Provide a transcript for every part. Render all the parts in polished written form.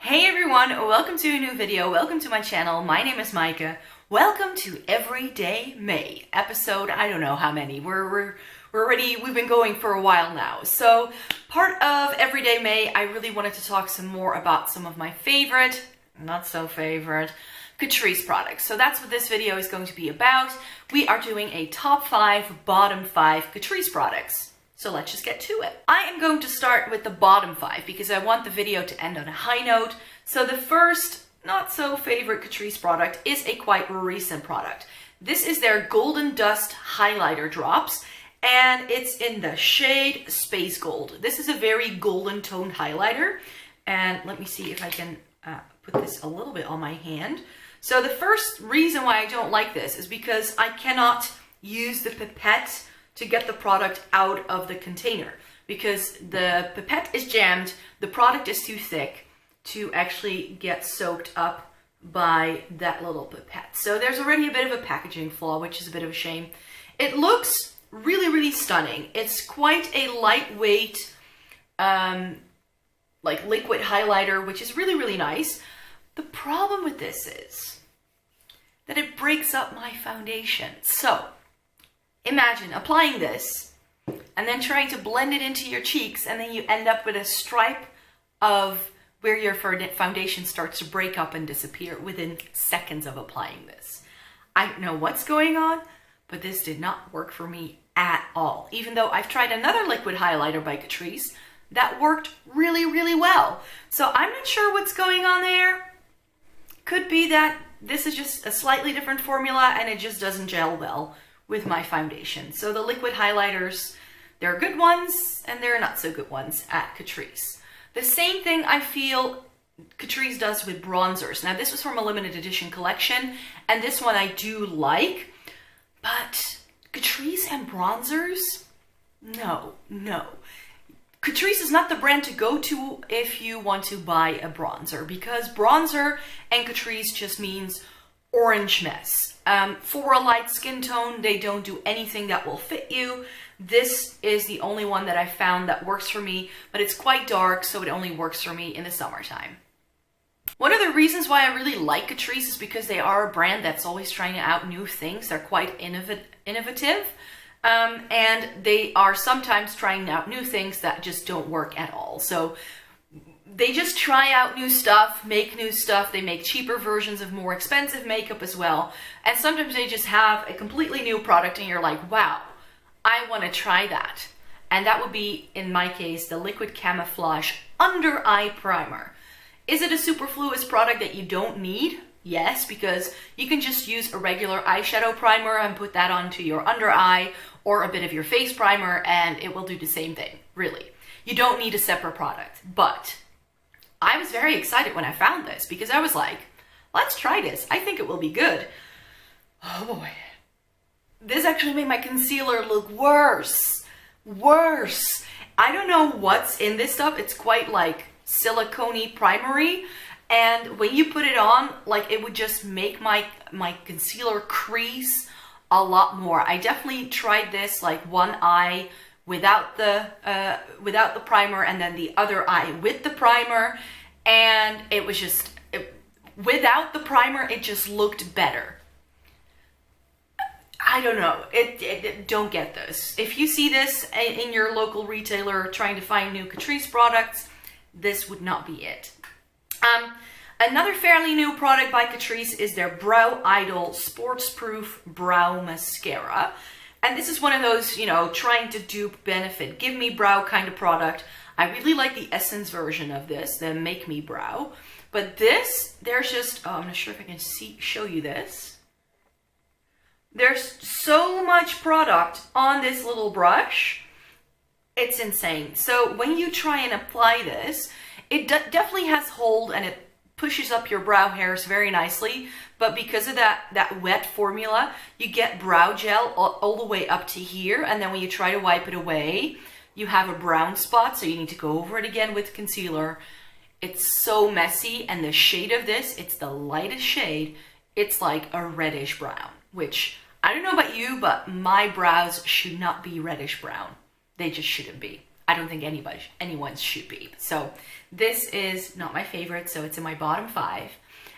Hey everyone, welcome to a new video. Welcome to my channel. My name is Maaike. Welcome to Everyday May episode. I don't know how many. We've been going for a while now. So part of Everyday May, I really wanted to talk some more about some of my favorite, not so favorite, Catrice products. So that's what this video is going to be about. We are doing a top 5, bottom 5 Catrice products. So let's just get to it. I am going to start with the bottom 5 because I want the video to end on a high note. So the first, not so favorite Catrice product is a quite recent product. This is their Golden Dust Highlighter Drops, and it's in the shade Space Gold. This is a very golden toned highlighter, and let me see if I can put this a little bit on my hand. So the first reason why I don't like this is because I cannot use the pipette to get the product out of the container because the pipette is jammed, the product is too thick to actually get soaked up by that little pipette. So there's already a bit of a packaging flaw, which is a bit of a shame. It looks really stunning. It's quite a lightweight like liquid highlighter, which is really nice. The problem with this is that it breaks up my foundation. So imagine applying this and then trying to blend it into your cheeks, and then you end up with a stripe of where your foundation starts to break up and disappear within seconds of applying this. I don't know what's going on, but this did not work for me at all. Even though I've tried another liquid highlighter by Catrice that worked really well. So I'm not sure what's going on there. Could be that this is just a slightly different formula and it just doesn't gel well with my foundation. So the liquid highlighters, there are good ones and there are not so good ones at Catrice. The same thing I feel Catrice does with bronzers. Now this was from a limited edition collection and this one I do like, but Catrice and bronzers? No. Catrice is not the brand to go to if you want to buy a bronzer, because bronzer and Catrice just means orange mess. For a light skin tone, they don't do anything that will fit you. This is the only one that I found that works for me, but it's quite dark, so it only works for me in the summertime. One of the reasons why I really like Catrice is because they are a brand that's always trying out new things. They're quite innovative, and they are sometimes trying out new things that just don't work at all. So they just try out new stuff, make new stuff. They make cheaper versions of more expensive makeup as well. And sometimes they just have a completely new product and you're like, wow, I want to try that. And that would be, in my case, the Liquid Camouflage Under Eye Primer. Is it a superfluous product that you don't need? Yes, because you can just use a regular eyeshadow primer and put that onto your under eye or a bit of your face primer and it will do the same thing, really. You don't need a separate product, but I was very excited when I found this because I was like, let's try this. I think it will be good. Oh boy. This actually made my concealer look worse. I don't know what's in this stuff. It's quite like silicone-y primery. And when you put it on, like it would just make my concealer crease a lot more. I definitely tried this like one eye without the primer and then the other eye with the primer, and it was just without the primer it just looked better. I don't know, don't get this. If you see this in your local retailer trying to find new Catrice products, this would not be it. Another fairly new product by Catrice is their Brow Idol Sports Proof Brow Mascara. And this is one of those, you know, trying to dupe benefit, give me brow kind of product. I really like the Essence version of this, the Make Me Brow. But this, there's just, oh, I'm not sure if I can show you this. There's so much product on this little brush. It's insane. So when you try and apply this, it definitely has hold and it pushes up your brow hairs very nicely, but because of that wet formula, you get brow gel all the way up to here, and then when you try to wipe it away, you have a brown spot, so you need to go over it again with concealer. It's so messy, and the shade of this, it's the lightest shade. It's like a reddish brown, which I don't know about you, but my brows should not be reddish brown. They just shouldn't be. I don't think anyone's should be. So this is not my favorite, so it's in my bottom 5.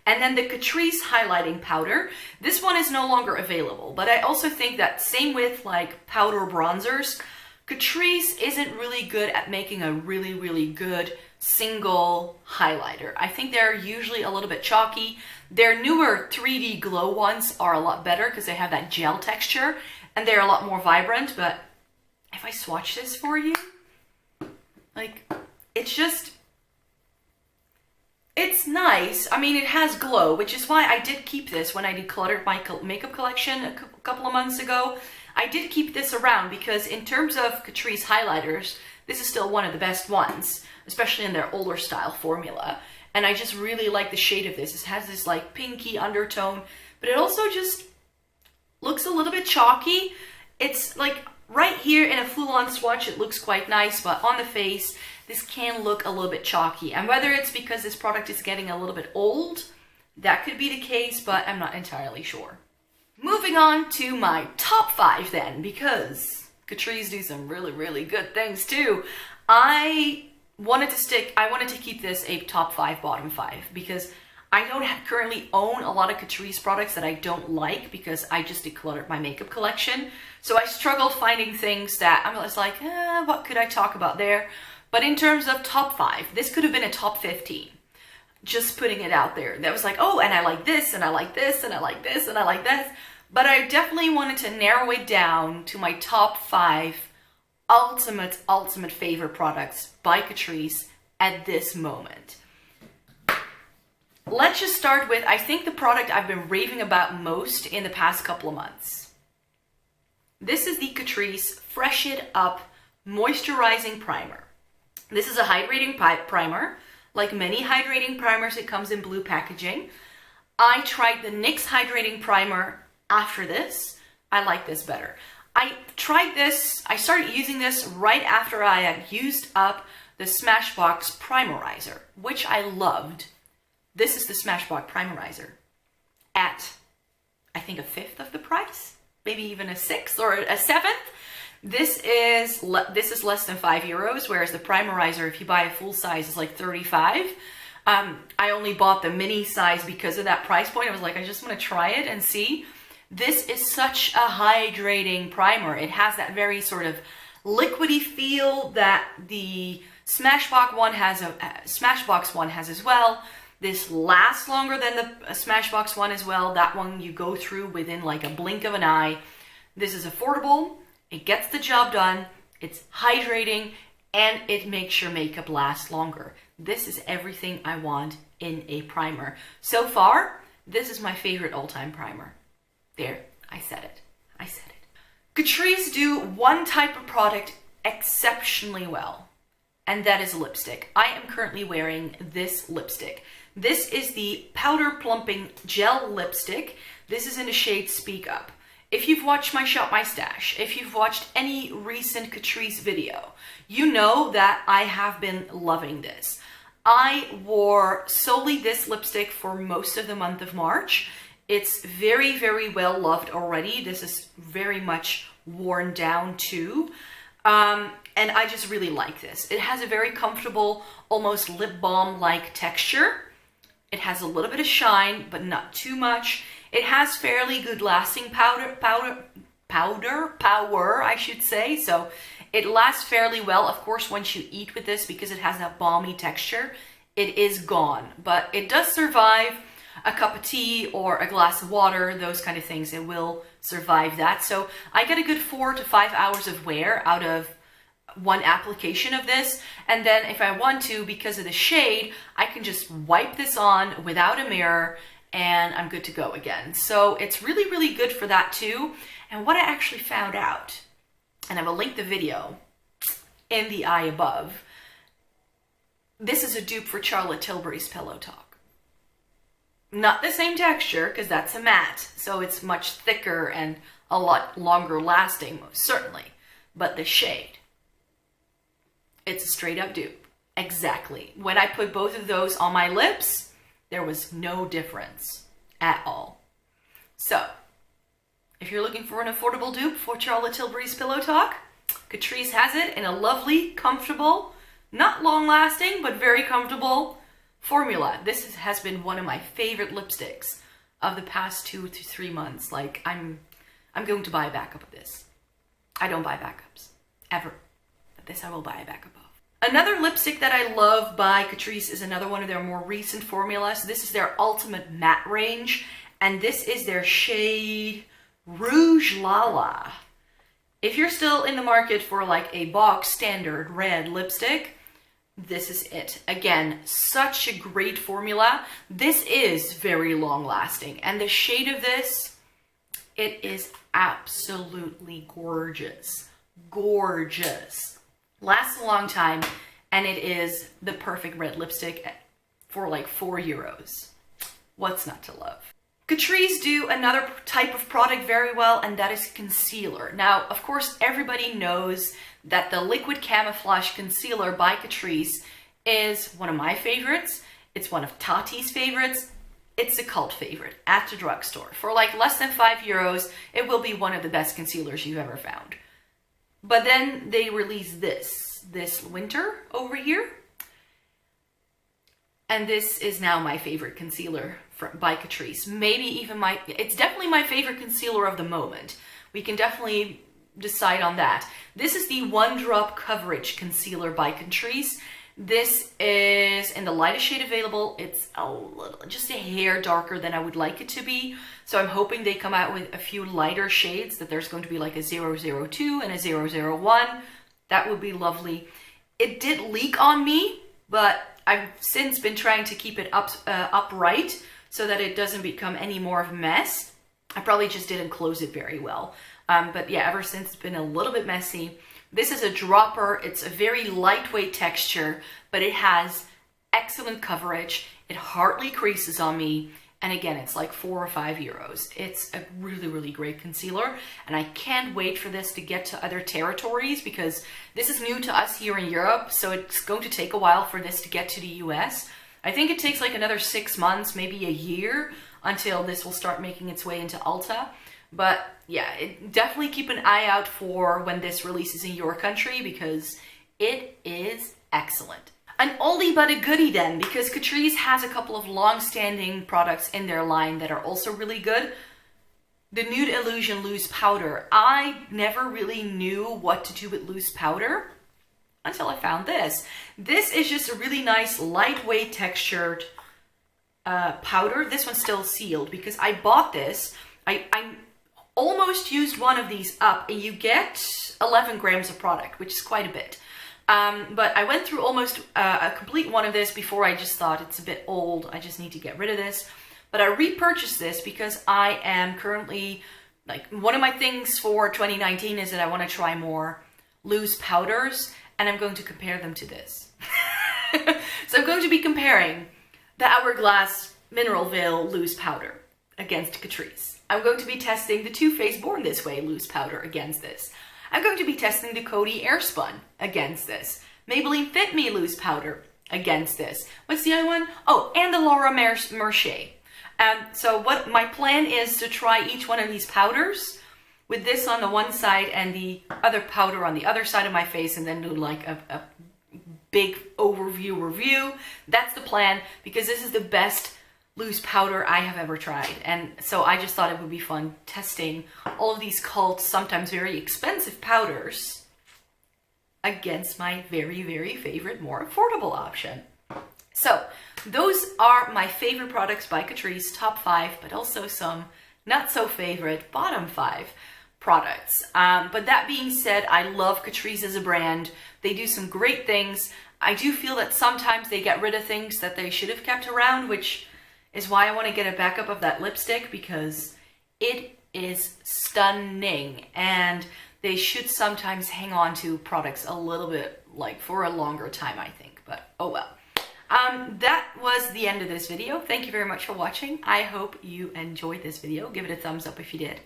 And then the Catrice highlighting powder. This one is no longer available, but I also think that same with like powder bronzers, Catrice isn't really good at making a really, really good single highlighter. I think they're usually a little bit chalky. Their newer 3D glow ones are a lot better because they have that gel texture and they're a lot more vibrant. But if I swatch this for you, like, it's just, it's nice. I mean, it has glow, which is why I did keep this when I decluttered my makeup collection a couple of months ago. I did keep this around because in terms of Catrice highlighters, this is still one of the best ones, especially in their older style formula. And I just really like the shade of this. It has this like pinky undertone, but it also just looks a little bit chalky. It's like right here in a full-on swatch, it looks quite nice, but on the face, this can look a little bit chalky. And whether it's because this product is getting a little bit old, that could be the case, but I'm not entirely sure. Moving on to my top 5 then, because Catrice do some really, really good things too. I wanted to keep this a top 5, bottom 5, because I don't currently own a lot of Catrice products that I don't like because I just decluttered my makeup collection. So I struggled finding things that I was like, what could I talk about there? But in terms of top 5, this could have been a top 15. Just putting it out there. That was like, oh, and I like this, and I like this, and I like this, and I like this. But I definitely wanted to narrow it down to my top 5 ultimate favorite products by Catrice at this moment. Let's just start with, I think, the product I've been raving about most in the past couple of months. This is the Catrice Fresh It Up Moisturizing Primer. This is a hydrating primer. Like many hydrating primers, it comes in blue packaging. I tried the NYX hydrating primer after this. I like this better. I tried this, I started using this right after I had used up the Smashbox Primerizer, which I loved. This is the Smashbox Primerizer at, I think, a 1/5 of the price, maybe even a 1/6 or a 1/7. This is less than €5, whereas the Primerizer, if you buy a full size, is like 35. I only bought the mini size because of that price point. I was like, I just want to try it and see. This is such a hydrating primer. It has that very sort of liquidy feel that the Smashbox one has as well. This lasts longer than the Smashbox one as well. That one you go through within like a blink of an eye. This is affordable. It gets the job done. It's hydrating and it makes your makeup last longer. This is everything I want in a primer. So far, this is my favorite all-time primer. There, I said it. I said it. Catrice do one type of product exceptionally well, and that is lipstick. I am currently wearing this lipstick. This is the Powder Plumping Gel Lipstick. This is in the shade Speak Up. If you've watched my Shop My Stash, if you've watched any recent Catrice video, you know that I have been loving this. I wore solely this lipstick for most of the month of March. It's very, very well loved already. This is very much worn down too. And I just really like this. It has a very comfortable, almost lip balm-like texture. It has a little bit of shine, but not too much. It has fairly good lasting power, I should say. So it lasts fairly well. Of course, once you eat with this, because it has that balmy texture, it is gone. But it does survive a cup of tea or a glass of water, those kind of things. It will survive that. So I get a good 4 to 5 hours of wear out of one application of this. And then if I want to, because of the shade, I can just wipe this on without a mirror and I'm good to go again. So it's really, really good for that too. And what I actually found out, and I will link the video in the eye above, this is a dupe for Charlotte Tilbury's Pillow Talk. Not the same texture, because that's a matte, so it's much thicker and a lot longer lasting, most certainly. But the shade, it's a straight up dupe. Exactly. When I put both of those on my lips, there was no difference at all. So, if you're looking for an affordable dupe for Charlotte Tilbury's Pillow Talk, Catrice has it in a lovely, comfortable, not long lasting, but very comfortable formula. This has been one of my favorite lipsticks of the past 2 to 3 months. Like, I'm going to buy a backup of this. I don't buy backups, ever. But this I will buy a backup of. Another lipstick that I love by Catrice is another one of their more recent formulas. This is their Ultimate Matte range, and this is their shade Rouge Lalala. If you're still in the market for like a box standard red lipstick, this is it. Again, such a great formula. This is very long lasting, and the shade of this, it is absolutely gorgeous. Gorgeous. Lasts a long time, and it is the perfect red lipstick for like €4. What's not to love? Catrice do another type of product very well, and that is concealer. Now, of course, everybody knows that the Liquid Camouflage Concealer by Catrice is one of my favorites. It's one of Tati's favorites. It's a cult favorite at the drugstore. For like less than €5, it will be one of the best concealers you've ever found. But then they released this winter over here. And this is now my favorite concealer by Catrice. Maybe even it's definitely my favorite concealer of the moment. We can definitely decide on that. This is the One Drop Coverage Concealer by Catrice. This is in the lightest shade available. It's just a hair darker than I would like it to be. So I'm hoping they come out with a few lighter shades, that there's going to be like a 002 and a 001. That would be lovely. It did leak on me, but I've since been trying to keep it upright so that it doesn't become any more of a mess. I probably just didn't close it very well. But yeah, ever since it's been a little bit messy. This is a dropper. It's a very lightweight texture, but it has excellent coverage. It hardly creases on me. And again, it's like €4 or €5. It's a really, really great concealer. And I can't wait for this to get to other territories, because this is new to us here in Europe. So it's going to take a while for this to get to the US. I think it takes like another 6 months, maybe a year, until this will start making its way into Ulta. But yeah, definitely keep an eye out for when this releases in your country, because it is excellent. An oldie but a goodie then, because Catrice has a couple of long-standing products in their line that are also really good. The Nude Illusion Loose Powder. I never really knew what to do with loose powder until I found this. This is just a really nice, lightweight textured powder. This one's still sealed because I bought this. I almost used one of these up, and you get 11 grams of product, which is quite a bit. But I went through almost a complete one of this before I just thought it's a bit old. I just need to get rid of this. But I repurchased this because I am currently, like, one of my things for 2019 is that I want to try more loose powders, and I'm going to compare them to this. So I'm going to be comparing the Hourglass Mineral Veil Loose Powder against Catrice. I'm going to be testing the Too Faced Born This Way Loose Powder against this. I'm going to be testing the Coty Airspun against this. Maybelline Fit Me Loose Powder against this. What's the other one? Oh, and the Laura Mercier. So what my plan is to try each one of these powders with this on the one side and the other powder on the other side of my face, and then do like a big overview review. That's the plan, because this is the best loose powder I have ever tried. And so I just thought it would be fun testing all of these cult, sometimes very expensive powders against my very, very favorite, more affordable option. So those are my favorite products by Catrice, top 5, but also some not so favorite bottom 5 products. But that being said, I love Catrice as a brand. They do some great things. I do feel that sometimes they get rid of things that they should have kept around, which is why I want to get a backup of that lipstick, because it is stunning, and they should sometimes hang on to products a little bit, like, for a longer time, I think, but oh well. That was the end of this video. Thank you very much for watching. I hope you enjoyed this video. Give it a thumbs up if you did.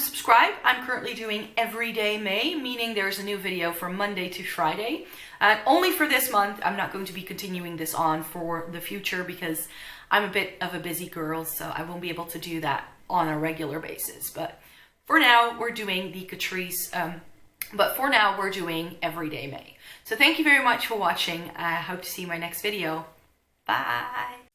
Subscribe. I'm currently doing Everyday May, meaning there's a new video from Monday to Friday. Only for this month. I'm not going to be continuing this on for the future because I'm a bit of a busy girl, so I won't be able to do that on a regular basis. But for now, we're doing the Catrice But for now, we're doing Everyday May. So thank you very much for watching. I hope to see you in my next video. Bye.